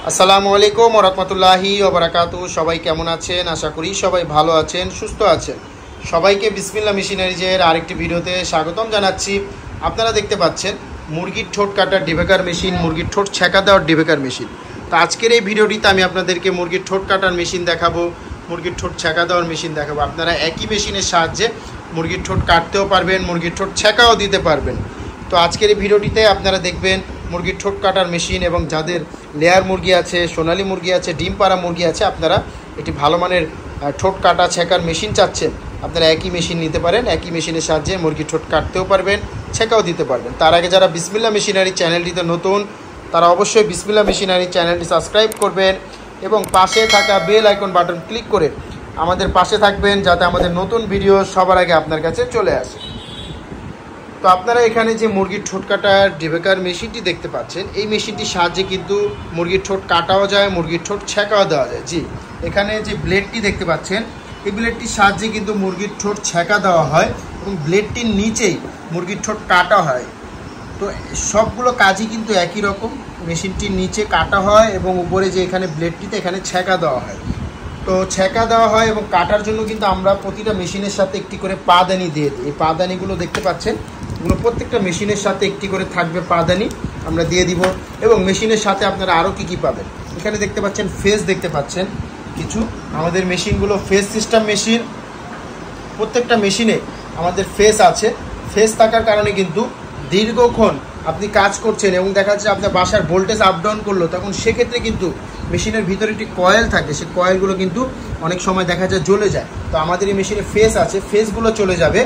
আসসালামু আলাইকুম ওয়া রাহমাতুল্লাহি ওয়া বারাকাতুহু। সবাই কেমন আছেন? আশা করি সবাই ভালো আছেন, সুস্থ আছেন। সবাইকে বিসমিল্লাহ মেশিনারিজের আরেকটি ভিডিওতে স্বাগতম জানাচ্ছি। আপনারা দেখতে পাচ্ছেন মুরগির ঠোঁট কাটার ডিবেকার মেশিন, মুরগির ঠোঁট ছেঁকা দেওয়ার ডিবেকার মেশিন। তো আজকের এই ভিডিওটিতে আমি আপনাদেরকে মুরগির ঠোঁট কাটার মেশিন দেখাবো, মুরগির ঠোঁট ছেঁকা দেওয়ার মেশিন দেখাবো। আপনারা একই মেশিনের সাহায্যে মুরগির ঠোঁট কাটতেও পারবেন, মুরগির ঠোঁট ছেঁকাও দিতে পারবেন। তো আজকের এই ভিডিওটিতে আপনারা দেখবেন মুরগির ঠোঁট কাটার মেশিন, এবং যাদের লেয়ার মুরগি আছে, সোনালী মুরগি আছে, ডিম পাড়া মুরগি আছে, আপনারা একটি ভালো মানের ঠোঁট কাটা ছেঁকার মেশিন চাচ্ছেন, আপনারা একই মেশিন নিতে পারেন। একই মেশিনের সাহায্যে মুরগির ঠোঁট কাটতেও পারবেন, ছেঁকাও দিতে পারবেন। তার আগে যারা বিসমিল্লাহ মেশিনারি চ্যানেলটিতে নতুন, তারা অবশ্যই বিসমিল্লাহ মেশিনারি চ্যানেলটি সাবস্ক্রাইব করবেন এবং পাশে থাকা বেল আইকন বাটন ক্লিক করে আমাদের পাশে থাকবেন, যাতে আমাদের নতুন ভিডিও সবার আগে আপনার কাছে চলে আসে। তো আপনারা এখানে যে মুরগির ঠোঁট কাটার ডিবেকার মেশিনটি দেখতে পাচ্ছেন, এই মেশিনটির সাহায্যে কিন্তু মুরগির ঠোঁট কাটাও যায়, মুরগির ঠোঁট ছেঁকাও দেওয়া যায়। জি, এখানে যে ব্লেডটি দেখতে পাচ্ছেন, এই ব্লেডটির সাহায্যে কিন্তু মুরগির ঠোঁট ছেঁকা দেওয়া হয় এবং ব্লেডটির নিচেই মুরগির ঠোঁট কাটা হয়। তো সবগুলো কাজই কিন্তু একই রকম, মেশিনটির নিচে কাটা হয় এবং উপরে যে এখানে ব্লেডটিতে এখানে ছেঁকা দেওয়া হয়। তো ছেঁকা দেওয়া হয় এবং কাটার জন্য কিন্তু আমরা প্রতিটা মেশিনের সাথে একটি করে পাদানি দিয়ে দিই। এই পাদানিগুলো দেখতে পাচ্ছেন, এগুলো প্রত্যেকটা মেশিনের সাথে একটি করে থাকবে পাদানি, আমরা দিয়ে দিব। এবং মেশিনের সাথে আপনারা আরও কী পাবেন, এখানে দেখতে পাচ্ছেন ফেস দেখতে পাচ্ছেন কিছু। আমাদের মেশিনগুলো ফেস সিস্টেম মেশিন, প্রত্যেকটা মেশিনে আমাদের ফেস আছে। ফেস থাকার কারণে কিন্তু দীর্ঘক্ষণ আপনি কাজ করছেন এবং দেখা যাচ্ছে আপনার বাসার ভোল্টেজ আপ ডাউন করলো, তখন সেক্ষেত্রে কিন্তু মেশিনের ভিতরে একটি কয়েল থাকে, সেই কয়েলগুলো কিন্তু অনেক সময় দেখা যায় জ্বলে যায়। তো আমাদের এই মেশিনে ফেস আছে, ফেসগুলো চলে যাবে।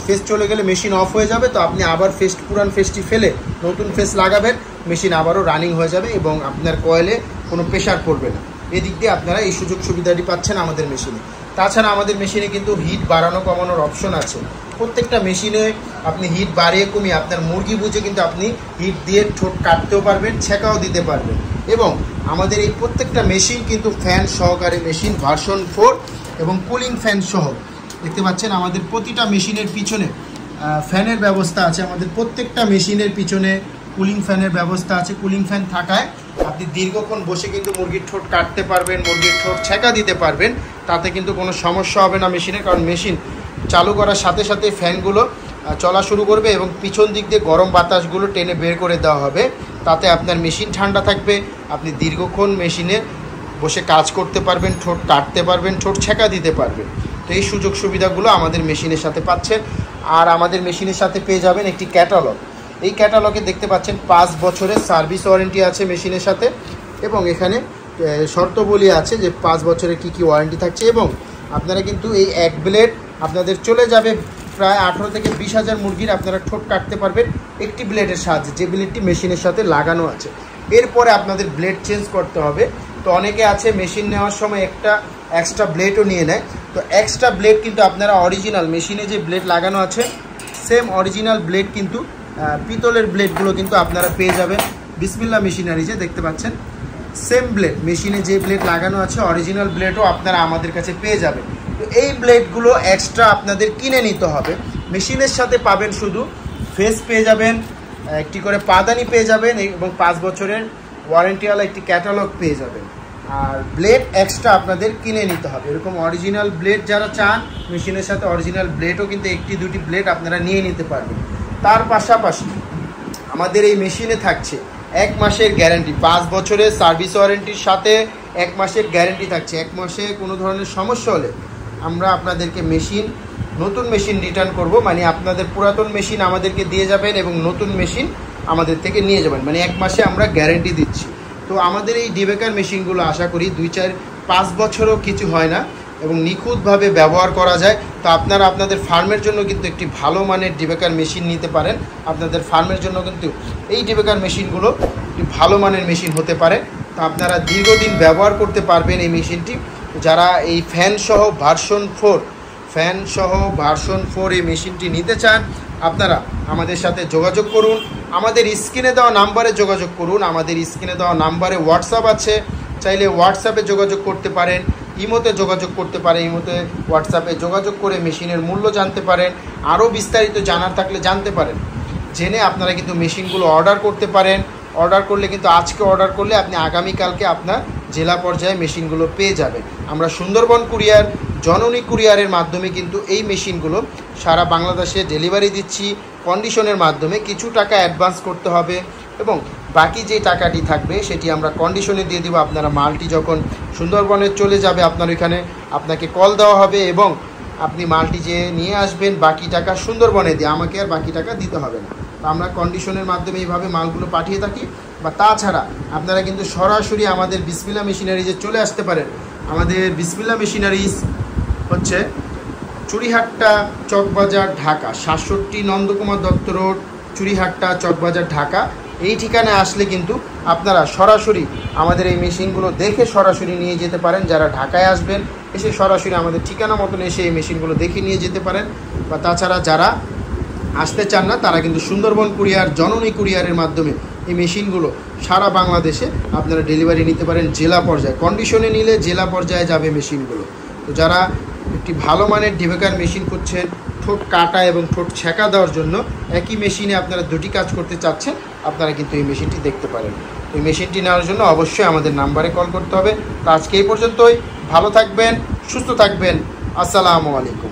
ফেস চলে গেলে মেশিন অফ হয়ে যাবে, তো আপনি আবার পুরান ফেসটি ফেলে নতুন ফেস লাগাবেন, মেশিন আবারও রানিং হয়ে যাবে এবং আপনার কয়েলে কোনো প্রেশার পড়বে না। এদিক দিয়ে আপনারা এই সুযোগ সুবিধাটি পাচ্ছেন আমাদের মেশিনে। তাছাড়া আমাদের মেশিনে কিন্তু হিট বাড়ানো কমানোর অপশন আছে। প্রত্যেকটা মেশিনে আপনি হিট বাড়িয়ে কমিয়ে আপনার মুরগি বুঝে কিন্তু আপনি হিট দিয়ে ঠোঁট কাটতেও পারবেন, ছেঁকাও দিতে পারবেন। এবং আমাদের এই প্রত্যেকটা মেশিন কিন্তু ফ্যান সহকারে মেশিন, ভার্সন 4 এবং কুলিং ফ্যান সহ। দেখতে পাচ্ছেন আমাদের প্রতিটা মেশিনের পিছনে ফ্যানের ব্যবস্থা আছে। আমাদের প্রত্যেকটা মেশিনের পিছনে কুলিং ফ্যানের ব্যবস্থা আছে। কুলিং ফ্যান থাকায় আপনি দীর্ঘক্ষণ বসে কিন্তু মুরগির ঠোঁট কাটতে পারবেন, মুরগির ঠোঁট ছেঁকা দিতে পারবেন। তাতে কিন্তু কোনো সমস্যা হবে না মেশিনে, কারণ মেশিন চালু করার সাথে সাথে ফ্যানগুলো চলা শুরু করবে এবং পিছন দিক দিয়ে গরম বাতাসগুলো টেনে বের করে দেওয়া হবে। তাতে আপনার মেশিন ঠান্ডা থাকবে, আপনি দীর্ঘক্ষণ মেশিনে বসে কাজ করতে পারবেন, ঠোঁট কাটতে পারবেন, ঠোঁট ছেঁকা দিতে পারবেন। তো এই সুযোগ সুবিধাগুলো আমাদের মেশিনের সাথে পাচ্ছেন। আর আমাদের মেশিনের সাথে পেয়ে যাবেন একটি ক্যাটালগ। এই ক্যাটালগে দেখতে পাচ্ছেন 5 বছরের সার্ভিস ওয়ারেন্টি আছে মেশিনের সাথে, এবং এখানে শর্তাবলী আছে যে 5 বছরের কী ওয়ারেন্টি থাকছে। এবং আপনারা কিন্তু এই এক ব্লেড আপনাদের চলে যাবে প্রায় 18 থেকে 20 হাজার মুরগির আপনারা ঠোঁট কাটতে পারবেন একটি ব্লেডের সাহায্যে, যে ব্লেডটি মেশিনের সাথে লাগানো আছে। এরপরে আপনাদের ব্লেড চেঞ্জ করতে হবে। তো অনেকে আছে মেশিন নেওয়ার সময় একটা এক্সট্রা ব্লেডও নিয়ে নেয়। তো এক্সট্রা ব্লেড কিন্তু আপনারা অরিজিনাল মেশিনে যে ব্লেড লাগানো আছে, সেম অরিজিনাল ব্লেড কিন্তু পিতলের ব্লেডগুলো কিন্তু আপনারা পেয়ে যাবেন বিসমিল্লাহ মেশিনারিজে। দেখতে পাচ্ছেন সেম ব্লেড, মেশিনে যে ব্লেড লাগানো আছে অরিজিনাল ব্লেডও আপনারা আমাদের কাছে পেয়ে যাবেন। তো এই ব্লেডগুলো এক্সট্রা আপনাদের কিনে নিতে হবে। মেশিনের সাথে পাবেন শুধু ফেস পেয়ে যাবেন, একটি করে পাদানি পেয়ে যাবেন এবং 5 বছরের ওয়ারেন্টিওয়ালা একটি ক্যাটালগ পেয়ে যাবেন। আর ব্লেড এক্সট্রা আপনাদের কিনে নিতে হবে। এরকম অরিজিনাল ব্লেড যারা চান, মেশিনের সাথে অরিজিনাল ব্লেডও কিন্তু একটি দুটি ব্লেড আপনারা নিয়ে নিতে পারবেন। তার পাশাপাশি আমাদের এই মেশিনে থাকছে 1 মাসের গ্যারান্টি, 5 বছরের সার্ভিস ওয়ারেন্টির সাথে 1 মাসের গ্যারান্টি থাকছে। 1 মাসে কোনো ধরনের সমস্যা হলে আমরা আপনাদেরকে নতুন মেশিন রিটার্ন করব, মানে আপনাদের পুরাতন মেশিন আমাদেরকে দিয়ে যাবেন এবং নতুন মেশিন আমাদের থেকে নিয়ে যাবেন, মানে 1 মাসে আমরা গ্যারান্টি দিচ্ছি। তো আমাদের এই ডিবেকার মেশিনগুলো আশা করি 2, 4, 5 বছরও কিছু হয় না এবং নিখুঁতভাবে ব্যবহার করা যায়। তো আপনারা আপনাদের ফার্মের জন্য কিন্তু একটি ভালো মানের ডিবেকার মেশিন নিতে পারেন। আপনাদের ফার্মের জন্য কিন্তু এই ডিবেকার মেশিনগুলো একটি ভালো মানের মেশিন হতে পারে। তো আপনারা দীর্ঘদিন ব্যবহার করতে পারবেন এই মেশিনটি। যারা এই ফ্যান সহ ভার্সন 4 এই মেশিনটি নিতে চান, আপনারা আমাদের সাথে যোগাযোগ করুন। আমাদের স্ক্রিনে দেওয়া নাম্বারে যোগাযোগ করুন। আমাদের স্ক্রিনে দেওয়া নাম্বারে হোয়াটসঅ্যাপ আছে, চাইলে হোয়াটসঅ্যাপে যোগাযোগ করতে পারেন, ইমোতে যোগাযোগ করতে পারেন, ইমোতে হোয়াটসঅ্যাপে যোগাযোগ করে মেশিনের মূল্য জানতে পারেন, আরও বিস্তারিত জানার থাকলে জানতে পারেন। জেনে আপনারা কিন্তু মেশিনগুলো অর্ডার করতে পারেন। অর্ডার করলে কিন্তু আজকে অর্ডার করলে আপনি আগামীকালকে আপনার জেলা পর্যায়ে মেশিনগুলো পেয়ে যাবেন। আমরা সুন্দরবন কুরিয়ার, জননী কুরিয়ারের মাধ্যমে কিন্তু এই মেশিনগুলো সারা বাংলাদেশে ডেলিভারি দিচ্ছি। কন্ডিশনের মাধ্যমে কিছু টাকা অ্যাডভান্স করতে হবে এবং বাকি যে টাকাটি থাকবে সেটি আমরা কন্ডিশনে দিয়ে দেবো। আপনারা মালটি যখন সুন্দরবনে চলে যাবে আপনার ওইখানে আপনাকে কল দেওয়া হবে এবং আপনি মালটি যে নিয়ে আসবেন, বাকি টাকা সুন্দরবনে দিয়ে আমাকে আর বাকি টাকা দিতে হবে না। তো আমরা কন্ডিশনের মাধ্যমে এইভাবে মালগুলো পাঠিয়ে থাকি। বা তাছাড়া আপনারা কিন্তু সরাসরি আমাদের বিসমিল্লাহ মেশিনারিজে চলে আসতে পারেন। আমাদের বিসমিল্লাহ মেশিনারিজ হচ্ছে চুড়িহাট্টা চকবাজার ঢাকা, 67 নন্দকুমার দত্ত রোড, চুড়িহাট্টা চকবাজার ঢাকা। এই ঠিকানায় আসলে কিন্তু আপনারা সরাসরি আমাদের এই মেশিনগুলো দেখে সরাসরি নিয়ে যেতে পারেন। যারা ঢাকায় আসবেন এসে সরাসরি আমাদের ঠিকানা মতন এসে এই মেশিনগুলো দেখে নিয়ে যেতে পারেন। বা তাছাড়া যারা আসতে চান না তারা কিন্তু সুন্দরবন কুরিয়ার, জননী কুরিয়ারের মাধ্যমে এই মেশিনগুলো সারা বাংলাদেশে আপনারা ডেলিভারি নিতে পারেন জেলা পর্যায়ে। কন্ডিশনে নিলে জেলা পর্যায়ে যাবে মেশিনগুলো। তো যারা একটি ভালো মানের ডিবেকার মেশিন খুঁজছেন, ঠোঁট কাটা এবং ঠোঁট ছেঁকা দেওয়ার জন্য একই মেশিনে আপনারা দুটি কাজ করতে চাচ্ছেন, আপনারা কিন্তু এই মেশিনটি দেখতে পারেন। এই মেশিনটি নেওয়ার জন্য অবশ্যই আমাদের নাম্বারে কল করতে হবে। তো আজকে এই পর্যন্তই। ভালো থাকবেন, সুস্থ থাকবেন। আসসালামু আলাইকুম।